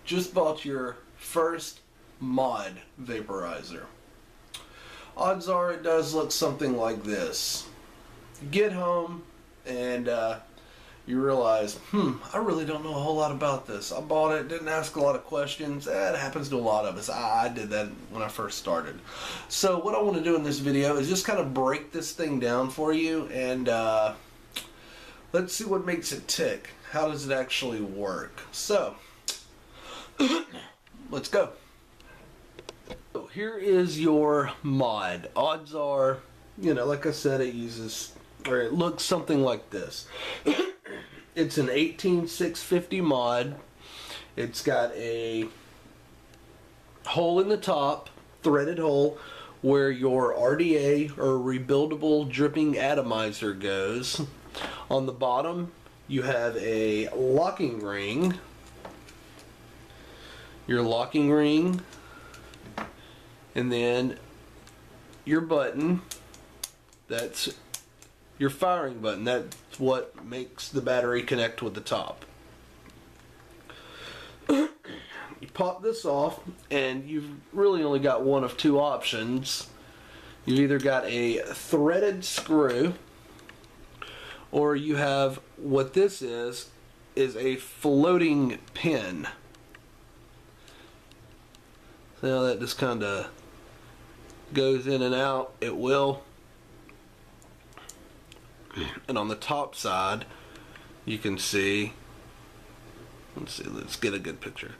just bought your first mod vaporizer. Odds are it does look something like this. You get home and you realize, I really don't know a whole lot about this. I bought it, didn't ask a lot of questions. It happens to a lot of us. I did that when I first started. So what I want to do in this video is just kind of break this thing down for you and let's see what makes it tick. How does it actually work? So, let's go. So here is your mod. Odds are, like I said, it looks something like this. It's an 18650 mod. It's got a hole in the top, threaded hole, where your RDA or rebuildable dripping atomizer goes. On the bottom, you have a locking ring. Your locking ring, and then your button. That's your firing button. That's what makes the battery connect with the top. You pop this off and you've really only got one of two options. You've either got a threaded screw, or you have what this is a floating pin. So that just kind of goes in and out. It will. And on the top side, you can see, let's get a good picture,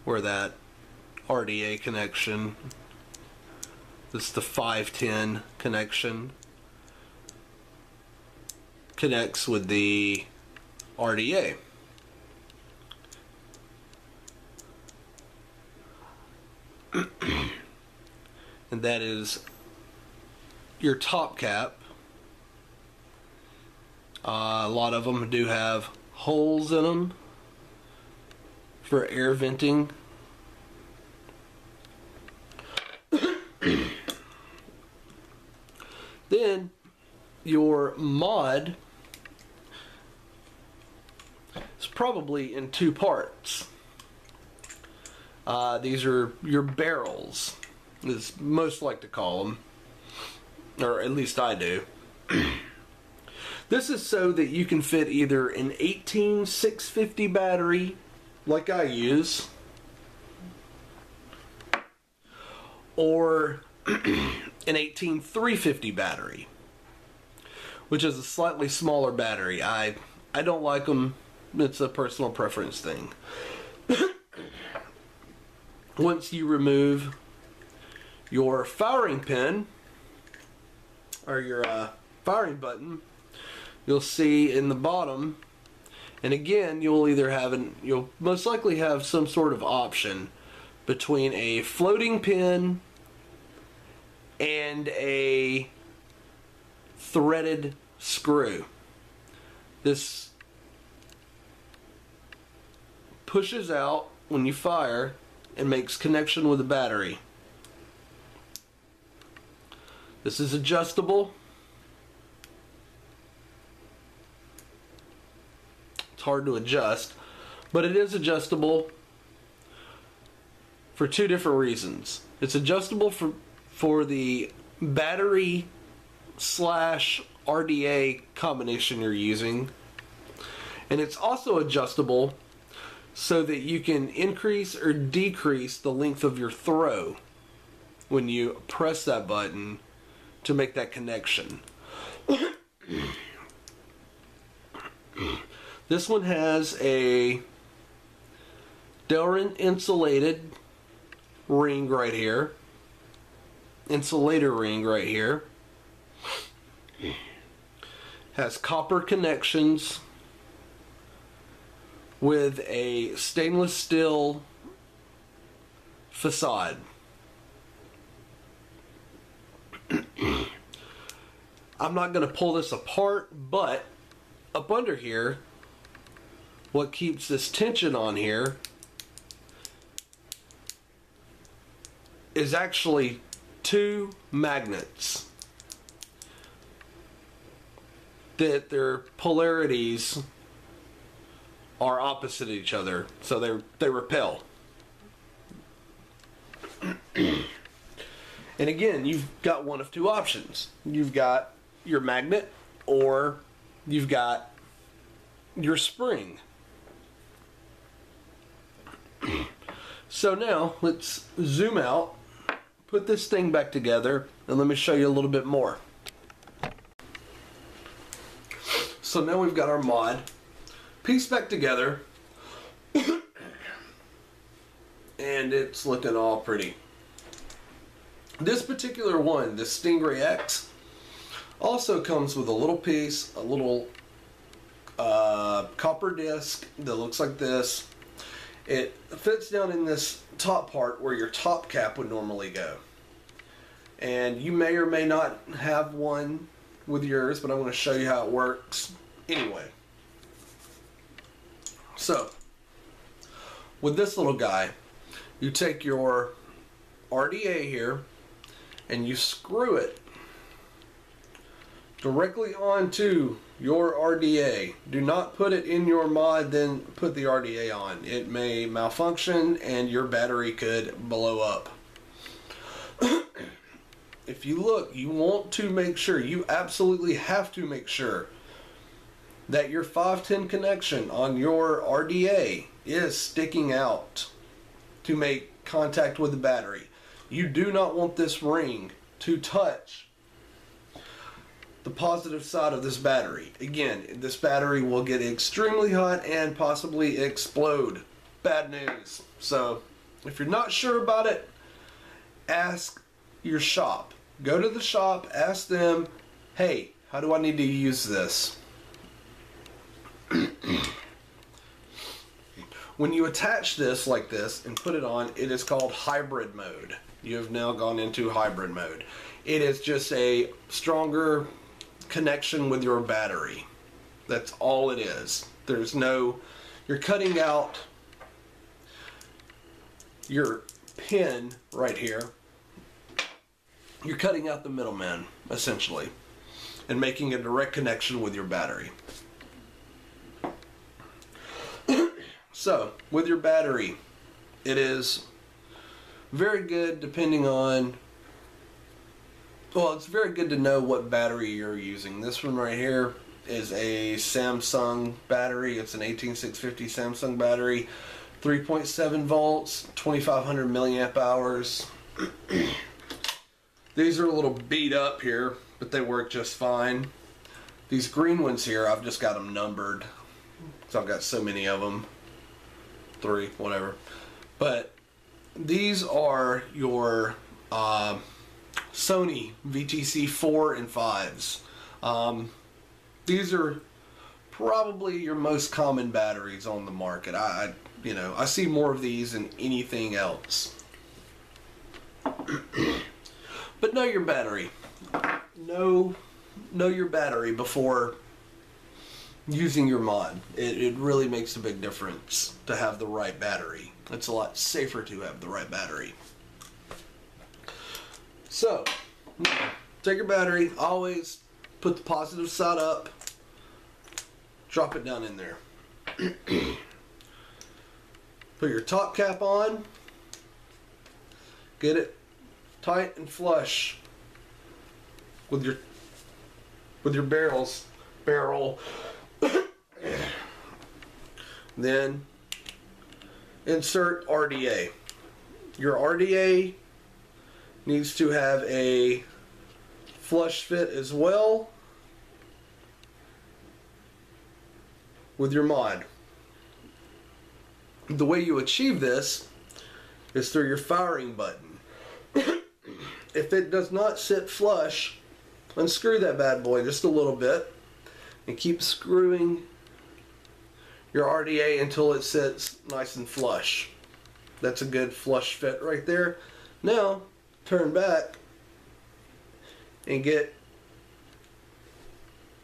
where that RDA connection, this is the 510 connection, connects with the RDA. And that is your top cap. A lot of them do have holes in them for air venting. Then your mod is probably in two parts. These are your barrels, as most like to call them, or at least I do. This is so that you can fit either an 18650 battery, like I use, or an 18350 battery, which is a slightly smaller battery. I don't like them. It's a personal preference thing. Once you remove your firing pin, or your firing button, you'll see in the bottom, and again, you'll most likely have some sort of option between a floating pin and a threaded screw. This pushes out when you fire and makes connection with the battery. This is adjustable. It's hard to adjust, but it is adjustable for two different reasons. It's adjustable for the battery slash RDA combination you're using, and it's also adjustable so that you can increase or decrease the length of your throw when you press that button to make that connection. This one has a Delrin insulated ring right here. Insulator ring right here. Has copper connections with a stainless steel facade. I'm not going to pull this apart, but up under here, what keeps this tension on here is actually two magnets that their polarities are opposite each other, so they repel. And again, you've got one of two options. You've got your magnet, or you've got your spring. So now let's zoom out, put this thing back together, and let me show you a little bit more. So now we've got our mod pieced back together, and it's looking all pretty. This particular one, the Stingray X, also comes with a little piece, a little copper disc that looks like this. It fits down in this top part where your top cap would normally go. And you may or may not have one with yours, but I'm going to show you how it works anyway. So, with this little guy, you take your RDA here and you screw it directly onto your RDA. Do not put it in your mod, then put the RDA on. It may malfunction and your battery could blow up. If you look, you want to make sure, you absolutely have to make sure that your 510 connection on your RDA is sticking out to make contact with the battery. You do not want this ring to touch the positive side of this battery. Again, this battery will get extremely hot and possibly explode. Bad news. So, if you're not sure about it, ask your shop. Go to the shop, ask them, hey, how do I need to use this? When you attach this like this and put it on, it is called hybrid mode. You have now gone into hybrid mode. It is just a stronger connection with your battery. That's all it is. There's no, you're cutting out your pin right here. You're cutting out the middleman, essentially, and making a direct connection with your battery. So, with your battery, it is very good depending on, well, it's very good to know what battery you're using. This one right here is a Samsung battery. It's an 18650 Samsung battery, 3.7 volts, 2500 milliamp hours. These are a little beat up here, but they work just fine. These green ones here, I've just got them numbered, so I've got so many of them. 3, whatever. But these are your Sony VTC 4 and 5s. These are probably your most common batteries on the market. I see more of these than anything else. But know your battery. Know your battery before using your mod. It really makes a big difference to have the right battery. It's a lot safer to have the right battery. So, take your battery, always put the positive side up, drop it down in there. Put your top cap on, get it tight and flush with your barrel. Then insert RDA. Your RDA needs to have a flush fit as well with your mod. The way you achieve this is through your firing button. If it does not sit flush, unscrew that bad boy just a little bit and keep screwing your RDA until it sits nice and flush. That's a good flush fit right there. Now, turn back and get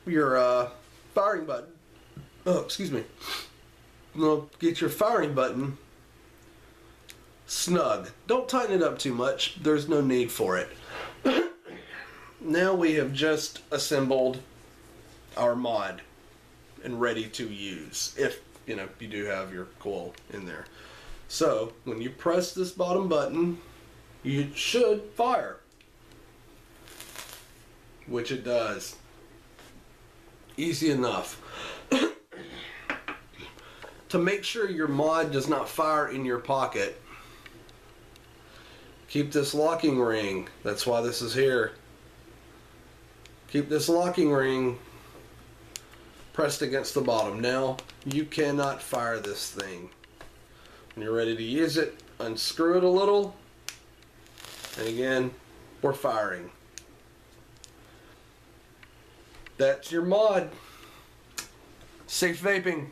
your firing button. Oh, excuse me. Well, get your firing button snug. Don't tighten it up too much. There's no need for it. Now we have just assembled our mod and ready to use. If you know, you do have your coil in there. So when you press this bottom button, you should fire, which it does. Easy enough. To make sure your mod does not fire in your pocket, keep this locking ring, that's why this is here. Keep this locking ring pressed against the bottom. Now you cannot fire this thing. When you're ready to use it, unscrew it a little, and again, we're firing. That's your mod. Safe vaping.